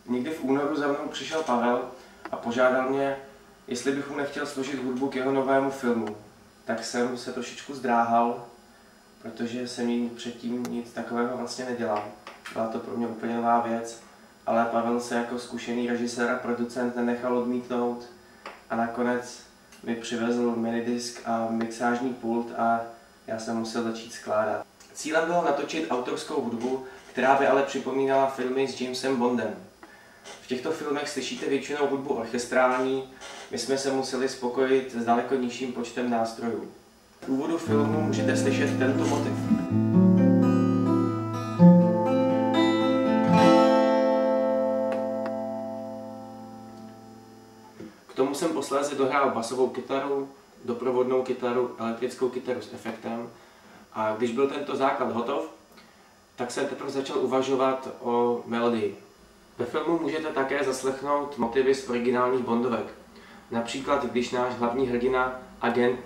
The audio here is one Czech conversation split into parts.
Někdy v únoru za mnou přišel Pavel a požádal mě, jestli bych mu nechtěl složit hudbu k jeho novému filmu. Tak jsem se trošičku zdráhal, protože jsem předtím nic takového vlastně nedělal. Byla to pro mě úplně nová věc, ale Pavel se jako zkušený režisér a producent nenechal odmítnout a nakonec mi přivezl minidisk a mixážní pult a já jsem musel začít skládat. Cílem bylo natočit autorskou hudbu, která by ale připomínala filmy s Jamesem Bondem. V těchto filmech slyšíte většinou hudbu orchestrální, my jsme se museli spokojit s daleko nižším počtem nástrojů. V úvodu filmu můžete slyšet tento motiv. K tomu jsem posléze dohrál basovou kytaru, doprovodnou kytaru, elektrickou kytaru s efektem a když byl tento základ hotov, tak jsem teprve začal uvažovat o melodii. Ve filmu můžete také zaslechnout motivy z originálních Bondovek. Například, když náš hlavní hrdina, agent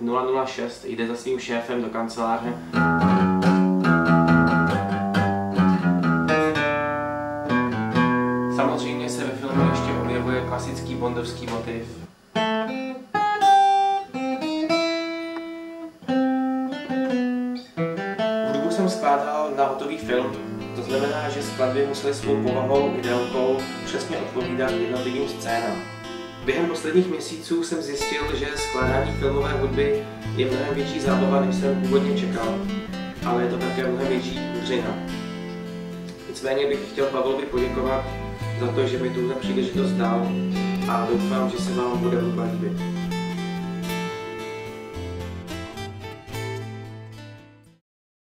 006, jde za svým šéfem do kanceláře. Samozřejmě se ve filmu ještě objevuje klasický bondovský motiv. Hudbu jsem skládal na hotový film. To znamená, že skladby musely svou povahou i délkou přesně odpovídat jednotlivým scénám. Během posledních měsíců jsem zjistil, že skládání filmové hudby je mnohem větší zábava, než jsem původně čekal, ale je to také mnohem větší hudřina. Nicméně bych chtěl Pavlovi poděkovat za to, že mi tuhle příležitost dal a doufám, že se vám bude hudba líbit.